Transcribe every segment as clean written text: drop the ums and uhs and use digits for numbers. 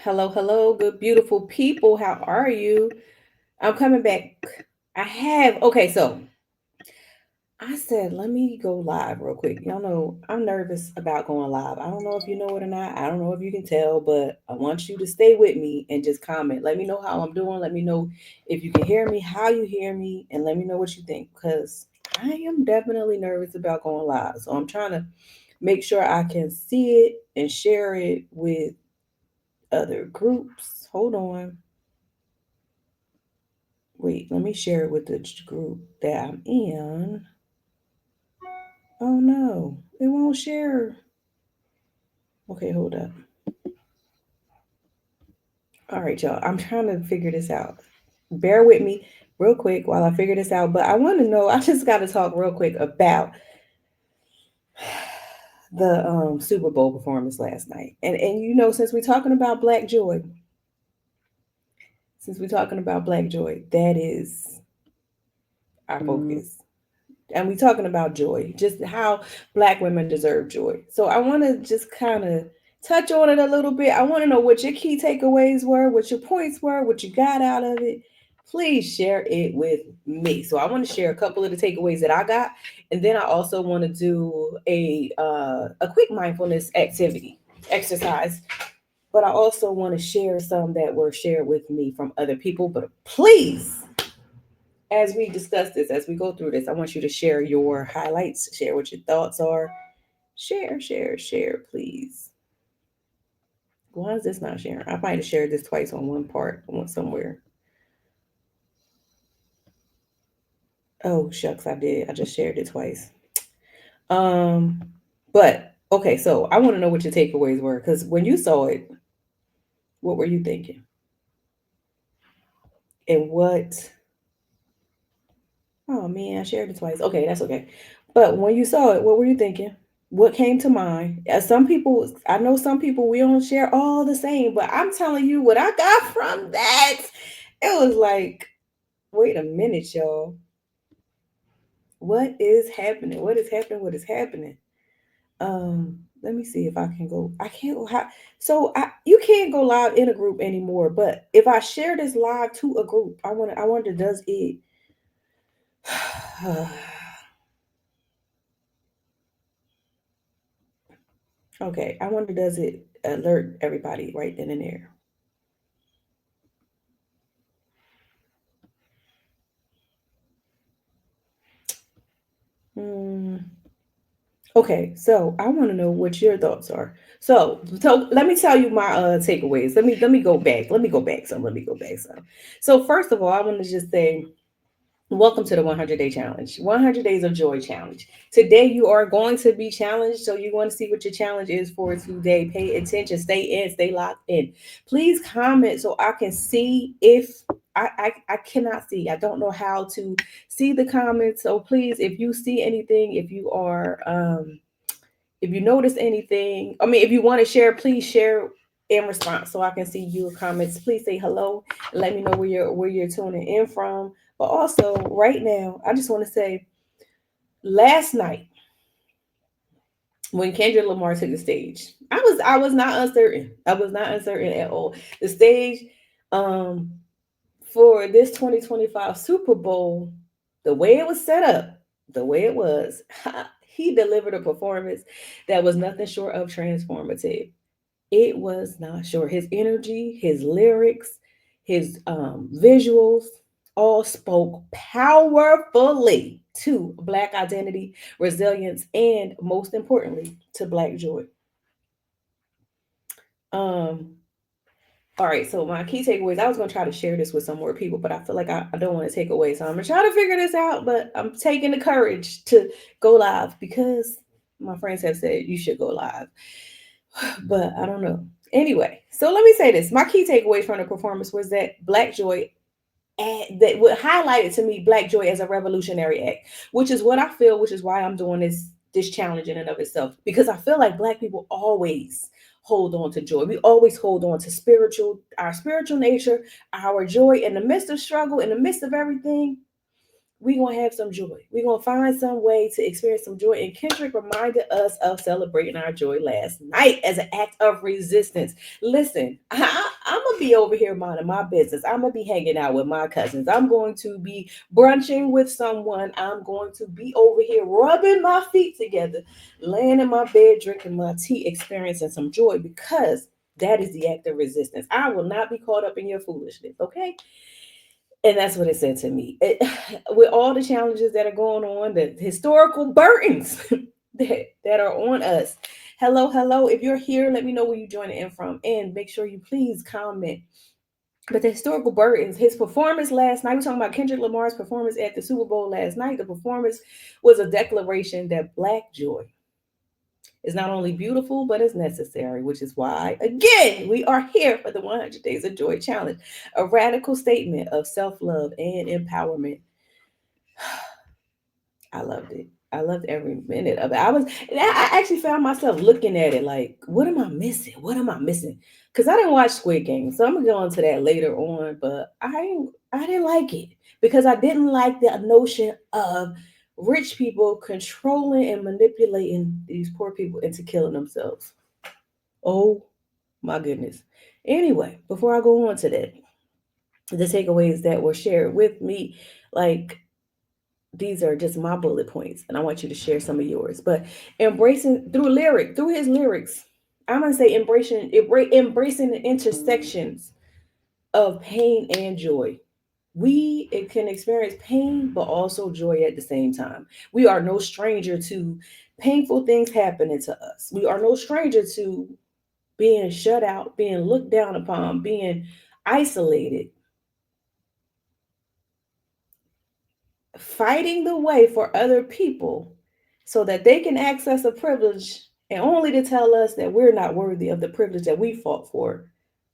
Hello, hello, good, beautiful people. How are you? I'm coming back. Okay, so I said, let me go live real quick. Y'all know I'm nervous about going live. I don't know if you know it or not. I don't know if you can tell, but I want you to stay with me and just comment. Let me know how I'm doing. Let me know if you can hear me, how you hear me, and let me know what you think because I am definitely nervous about going live. So I'm trying to make sure I can see it and share it with other groups. Hold on. Wait, let me share it with the group that I'm in. Oh no, it won't share. Okay, hold up. All right, y'all. I'm trying to figure this out. Bear with me real quick while I figure this out. But I want to know, I just got to talk real quick about the Super Bowl performance last night. And since we're talking about Black Joy, that is our focus. And we're talking about joy, just how Black women deserve joy. So I want to just kind of touch on it a little bit. I want to know what your key takeaways were, what your points were, what you got out of it. Please share it with me. So I want to share a couple of the takeaways that I got, and then I also want to do a quick mindfulness activity exercise. But I also want to share some that were shared with me from other people. But please, as we discuss this, as we go through this, I want you to share your highlights, share what your thoughts are. Share, please. Why is this not sharing? I might have shared this twice on one part, somewhere. Oh, shucks, I did. I just shared it twice. Um, but okay, so I want to know what your takeaways were because when you saw it, what were you thinking? And what? Oh man, I shared it twice. Okay, that's okay. But when you saw it, what were you thinking? What came to mind? Some people, I know some people, we don't share all the same, but I'm telling you what I got from that. It was like, wait a minute, y'all. What is happening? What is happening? What is happening? Let me see if I can go. I can't go. You can't go live in a group anymore. But if I share this live to a group, I wonder, does it? Okay, I wonder, does it alert everybody right then and there? Hmm. Okay, so I want to know what your thoughts are. So let me tell you my takeaways. Let me go back. Let me go back some. So first of all, I want to just say welcome to the 100-day challenge. 100 days of joy challenge. Today you are going to be challenged. So you want to see what your challenge is for today. Pay attention, stay in, stay locked in. Please comment so I can see if I cannot see. I don't know how to see the comments. So please, if you see anything, if you notice anything, I mean, if you want to share, please share in response so I can see your comments. Please say hello and let me know where you're tuning in from. But also, right now, I just want to say, last night when Kendrick Lamar took the stage, I was not uncertain. I was not uncertain at all. The stage, um, for this 2025 Super Bowl, the way it was set up, the way it was, he delivered a performance that was nothing short of transformative. It was not short. His energy, his lyrics, his visuals all spoke powerfully to Black identity, resilience, and most importantly, to Black joy. Um, all right, so my key takeaways, I was going to try to share this with some more people, but I feel like I don't want to take away. So I'm going to try to figure this out, but I'm taking the courage to go live because my friends have said you should go live. But I don't know. Anyway, so let me say this. My key takeaway from the performance was that Black Joy, that what highlighted to me Black Joy as a revolutionary act, which is what I feel, which is why I'm doing this challenge in and of itself. Because I feel like Black people always hold on to joy. We always hold on to our spiritual nature, our joy in the midst of struggle, in the midst of everything. we're going to have some joy. We're going to find some way to experience some joy. And Kendrick reminded us of celebrating our joy last night as an act of resistance. Listen, I'm going to be over here minding my business. I'm going to be hanging out with my cousins. I'm going to be brunching with someone. I'm going to be over here rubbing my feet together, laying in my bed, drinking my tea, experiencing some joy because that is the act of resistance. I will not be caught up in your foolishness, okay? And that's what it said to me. With all the challenges that are going on, the historical burdens that are on us. Hello, hello. If you're here, let me know where you're joining in from. And make sure you please comment. But the historical burdens, his performance last night, we're talking about Kendrick Lamar's performance at the Super Bowl last night. The performance was a declaration that Black joy is not only beautiful, but it's necessary, which is why, again, we are here for the 100 Days of Joy Challenge, a radical statement of self love and empowerment. I loved it. I loved every minute of it. I actually found myself looking at it like, what am I missing? What am I missing? Because I didn't watch Squid Game, so I'm gonna go into that later on. But I didn't like it because I didn't like the notion of rich people controlling and manipulating these poor people into killing themselves. Oh my goodness. Anyway, before I go on to that, the takeaways that were shared with me, like these are just my bullet points, and I want you to share some of yours. But embracing through his lyrics, I'm gonna say embracing the intersections of pain and joy. We it can experience pain, but also joy at the same time. We are no stranger to painful things happening to us. We are no stranger to being shut out, being looked down upon, being isolated, fighting the way for other people so that they can access a privilege and only to tell us that we're not worthy of the privilege that we fought for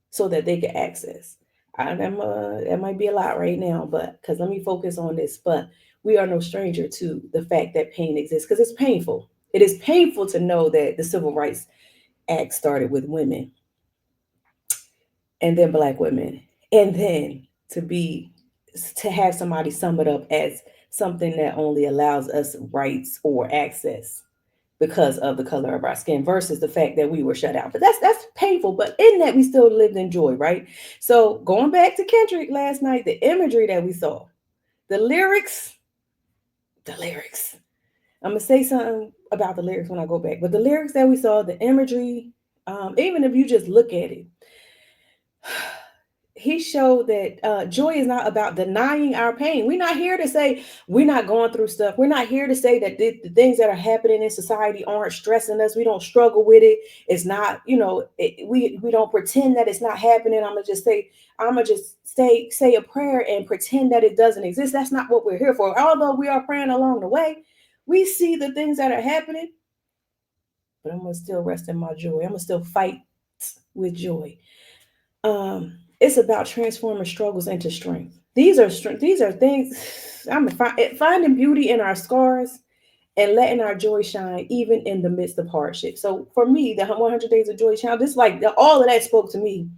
so that they can access. That might be a lot right now, but because let me focus on this. But we are no stranger to the fact that pain exists because it's painful. It is painful to know that the Civil Rights Act started with women and then Black women, and then to have somebody sum it up as something that only allows us rights or access because of the color of our skin versus the fact that we were shut out. But that's painful. But in that we still lived in joy, right? So going back to Kendrick last night, the imagery that we saw, the lyrics, the lyrics. I'm gonna say something about the lyrics when I go back. But the lyrics that we saw, the imagery, even if you just look at it, he showed that joy is not about denying our pain. We're not here to say we're not going through stuff. We're not here to say that the things that are happening in society aren't stressing us. We don't struggle with it. It's not, we don't pretend that it's not happening. I'm gonna just say a prayer and pretend that it doesn't exist. That's not what we're here for. Although we are praying along the way, we see the things that are happening, but I'm gonna still rest in my joy. I'm gonna still fight with joy. It's about transforming struggles into strength. These are things. Finding beauty in our scars and letting our joy shine even in the midst of hardship. So for me, the 100 Days of Joy Challenge, this like all of that spoke to me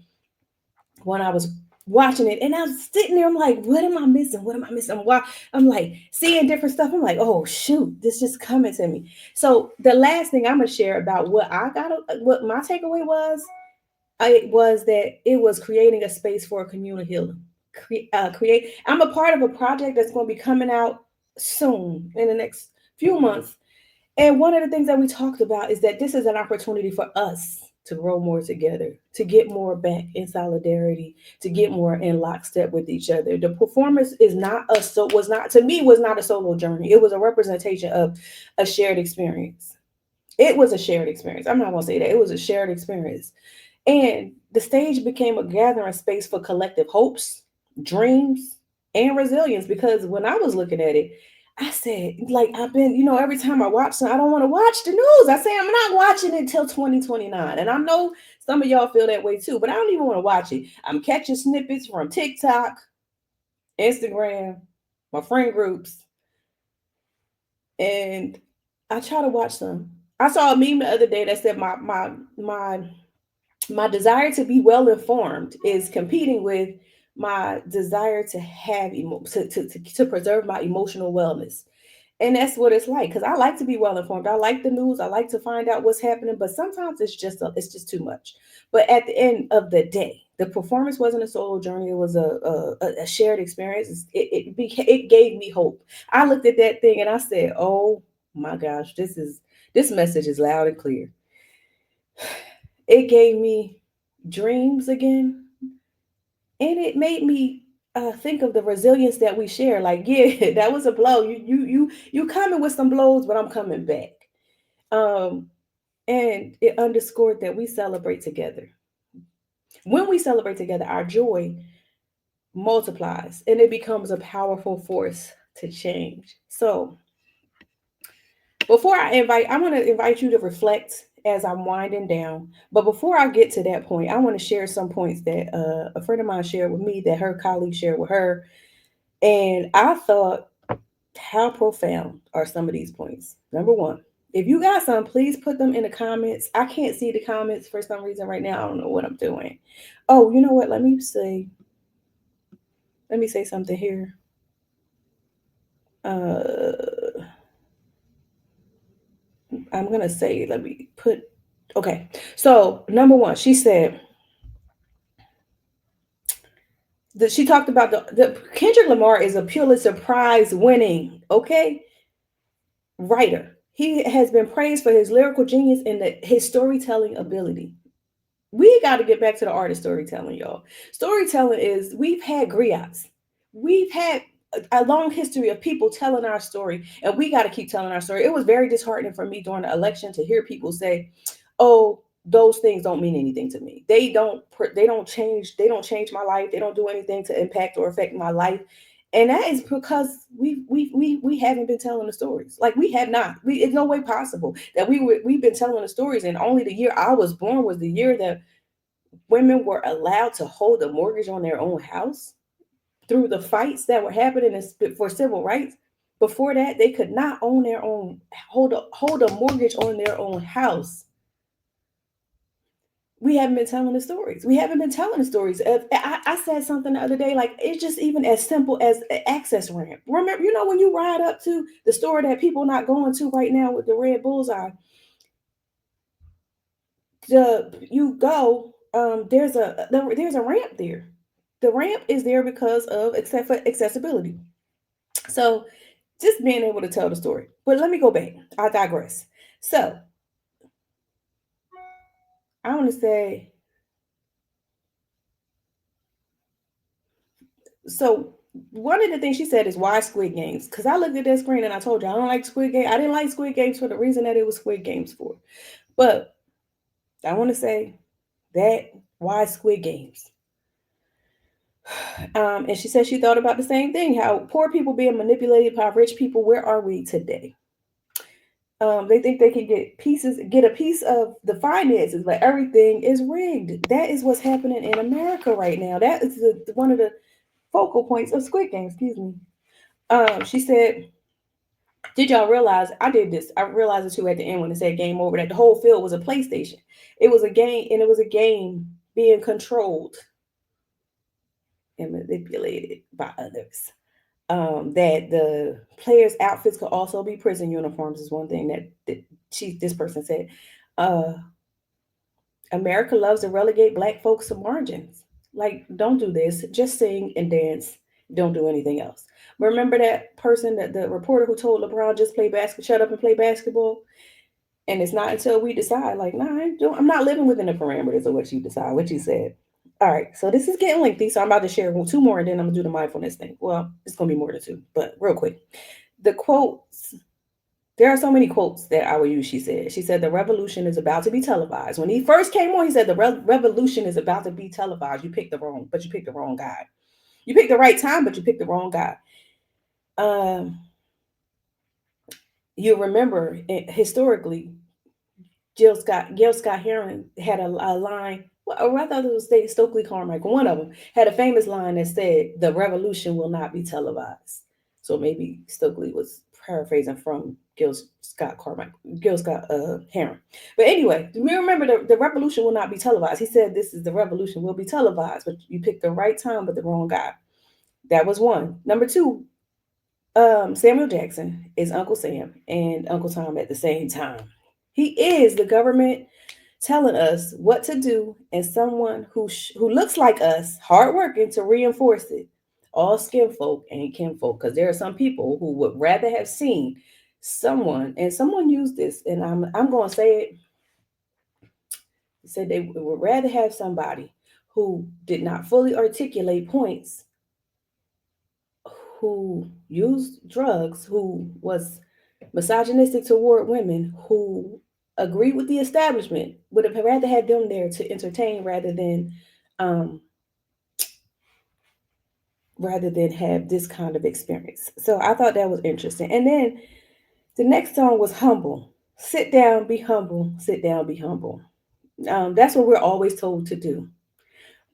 when I was watching it, and I was sitting there. I'm like, what am I missing? What am I missing? Why? I'm like seeing different stuff. I'm like, oh shoot, this just coming to me. So the last thing I'm gonna share about what my takeaway was that it was creating a space for a communal healing. I'm a part of a project that's going to be coming out soon in the next few months. And one of the things that we talked about is that this is an opportunity for us to grow more together, to get more back in solidarity, to get more in lockstep with each other. The performance was not a solo journey. It was a representation of a shared experience. It was a shared experience. I'm not going to say that. It was a shared experience. And the stage became a gathering space for collective hopes, dreams, and resilience. Because when I was looking at it, I said, like, I've been, every time I watch something, I don't want to watch the news. I say, I'm not watching it until 2029. And I know some of y'all feel that way too, but I don't even want to watch it. I'm catching snippets from TikTok, Instagram, my friend groups, and I try to watch some. I saw a meme the other day that said my desire to be well informed is competing with my desire to have to preserve my emotional wellness. And that's what it's like, because I like to be well informed. I like the news. I like to find out what's happening, but sometimes it's just too much. But at the end of the day, the performance wasn't a solo journey. It was a shared experience. It gave me hope. I looked at that thing and I said, "Oh my gosh, this message is loud and clear." It gave me dreams again, and it made me think of the resilience that we share. Like, yeah, that was a blow. You coming with some blows, but I'm coming back. Um, and it underscored that we celebrate together. When we celebrate together, our joy multiplies, and it becomes a powerful force to change. So, I want to invite you to reflect as I'm winding down. But before I get to that point, I want to share some points that a friend of mine shared with me, that her colleague shared with her. And I thought, how profound are some of these points? Number one, if you got some, please put them in the comments. I can't see the comments for some reason right now. I don't know what I'm doing. Oh, you know what? Let me say something here. Uh, I'm gonna say, let me put. Okay, so number one, she said that she talked about the Kendrick Lamar is a Pulitzer Prize winning, okay, writer. He has been praised for his lyrical genius and his storytelling ability. We got to get back to the art of storytelling, y'all. Storytelling is, we've had griots. We've had a long history of people telling our story, and we got to keep telling our story. It was very disheartening for me during the election to hear people say, "Oh, those things don't mean anything to me. They don't change my life. They don't do anything to impact or affect my life." And that is because we haven't been telling the stories. Like, we have not. It's no way possible that we've been telling the stories. And only the year I was born was the year that women were allowed to hold a mortgage on their own house through the fights that were happening for civil rights. Before that, they could not own their own, hold a mortgage on their own house. We haven't been telling the stories. We haven't been telling the stories. I said something the other day, like, it's just even as simple as an access ramp. Remember, when you ride up to the store that people not going to right now with the red bullseye, you go, there's a ramp there. The ramp is there because of, except for accessibility. So, just being able to tell the story. But let me go back. I digress. So, I want to say, so one of the things she said is, why Squid Games? Because I looked at that screen and I told you I don't like Squid Game. I didn't like Squid Games for the reason that it was Squid Games for. But I want to say that, why Squid Games? And she said she thought about the same thing. How poor people being manipulated by rich people. Where are we today? They think they can get a piece of the finances, but everything is rigged. That is what's happening in America right now. That is one of the focal points of Squid Game. Excuse me. She said, "Did y'all realize I did this? I realized it too at the end when it said game over. That the whole field was a PlayStation. It was a game, and it was a game being controlled and manipulated by others. That the players' outfits could also be prison uniforms is one thing that this person said. Uh, America loves to relegate black folks to margins. Like, don't do this. Just sing and dance. Don't do anything else. Remember that person, that the reporter who told LeBron, just play basketball, shut up and play basketball. And it's not until we decide, like, nah, I'm not living within the parameters of what you decide, what you said. All right, so this is getting lengthy, so I'm about to share two more, and then I'm gonna do the mindfulness thing. Well, it's gonna be more than two, but real quick. The quotes, there are so many quotes that I will use. She said, the revolution is about to be televised. When he first came on, he said, the revolution is about to be televised. You picked the wrong guy. You picked the right time, but you picked the wrong guy. Um, you remember, historically, Gail Scott Heron had a line. Well, I thought it was Stokely Carmichael. One of them had a famous line that said, "The revolution will not be televised." So maybe Stokely was paraphrasing from Gil Scott Heron. But anyway, remember the revolution will not be televised. He said this is the revolution will be televised, but you picked the right time but the wrong guy. That was one. Number two, Samuel Jackson is Uncle Sam and Uncle Tom at the same time. He is the government telling us what to do, and someone who looks like us, hardworking to reinforce it. All skin folk ain't kinfolk, because there are some people who would rather have seen someone, and someone used this, and I'm going to say it. Said they would rather have somebody who did not fully articulate points, who used drugs, who was misogynistic toward women, who agreed with the establishment, would have rather had them there to entertain um, rather than have this kind of experience. So I thought that was interesting. And then the next song was Humble. Sit down, be humble. Sit down, be humble. That's what we're always told to do.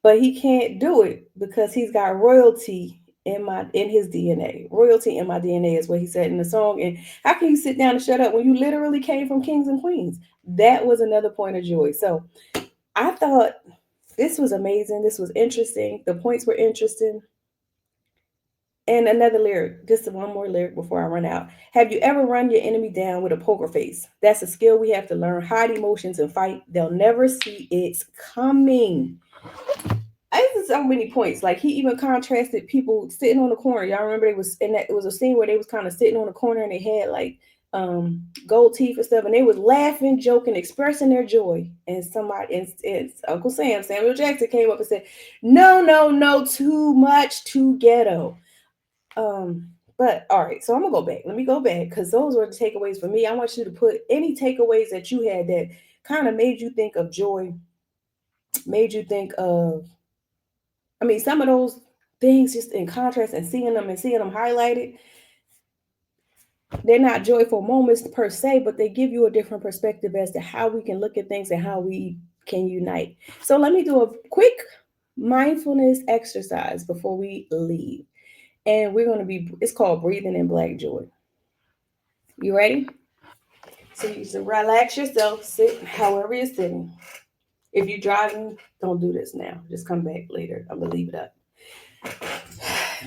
But he can't do it because he's got royalty in his DNA. Royalty in my DNA is what he said in the song. And how can you sit down and shut up when you literally came from kings and queens? That was another point of joy. So I thought this was amazing. This was interesting. The points were interesting. And another lyric, just one more lyric before I run out. Have you ever run your enemy down with a poker face? That's a skill we have to learn. Hide emotions and fight. They'll never see it's coming. I just so many points. Like he even contrasted people sitting on the corner. Y'all remember they was in that it was a scene where they was kind of sitting on the corner and they had like gold teeth and stuff, and they was laughing, joking, expressing their joy. And somebody and Uncle Samuel Jackson came up and said, no, no, no, too much, too ghetto. Um, but all right, so I'm gonna go back. Let me go back because those were the takeaways for me. I want you to put any takeaways that you had that kind of made you think of joy, made you think of, I mean, some of those things just in contrast and seeing them highlighted, they're not joyful moments per se, but they give you a different perspective as to how we can look at things and how we can unite. So let me do a quick mindfulness exercise before we leave. And it's called Breathing in Black Joy. You ready? So you just relax yourself, sit however you're sitting. If you're driving, don't do this now. Just come back later. I'm going to leave it up.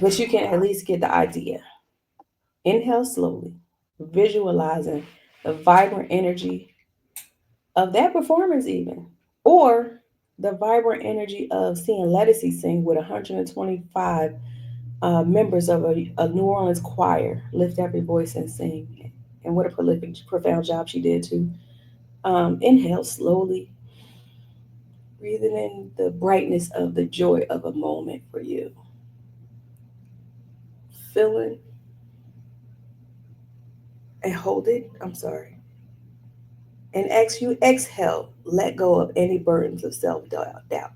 But you can at least get the idea. Inhale slowly, visualizing the vibrant energy of that performance, even, or the vibrant energy of seeing Lettucey sing with 125 members of a New Orleans choir lift every voice and sing. And what a prolific, profound job she did too. Inhale slowly, breathing in the brightness of the joy of a moment for you. Feeling and hold it. I'm sorry. And exhale, let go of any burdens of self doubt.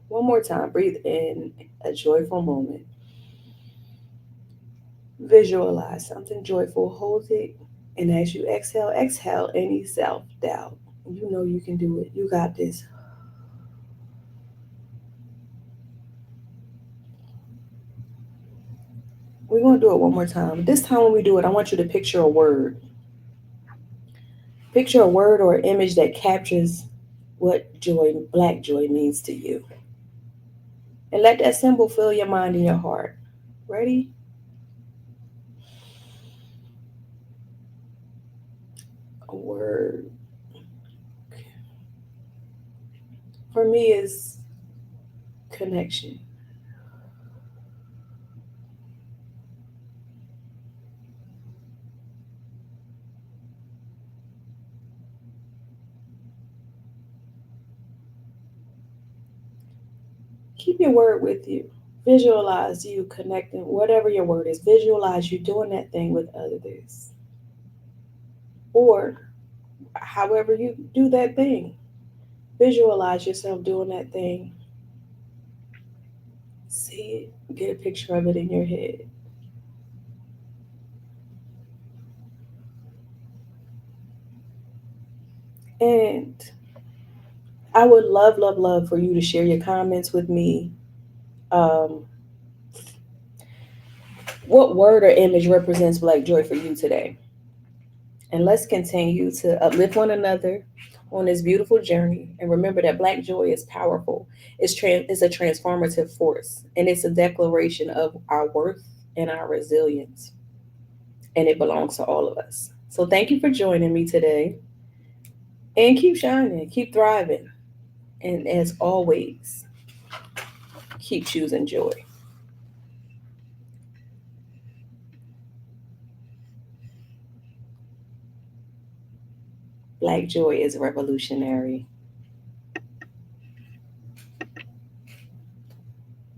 One more time, breathe in a joyful moment. Visualize something joyful, hold it, and as you exhale any self doubt. You know you can do it. You got this. We're going to do it one more time. This time, when we do it, I want you to picture a word. Picture a word or image that captures what joy, black joy, means to you. And let that symbol fill your mind and your heart. Ready? A word for me is connection. Keep your word with you. Visualize you connecting, whatever your word is, visualize you doing that thing with others. Or however you do that thing, visualize yourself doing that thing. See it, get a picture of it in your head. And I would love, love, love for you to share your comments with me. Um, what word or image represents Black joy for you today? And let's continue to uplift one another on this beautiful journey. And remember that Black joy is powerful. It's a transformative force, and it's a declaration of our worth and our resilience. And it belongs to all of us. So thank you for joining me today. And keep shining, keep thriving. And as always, keep choosing joy. Black joy is revolutionary.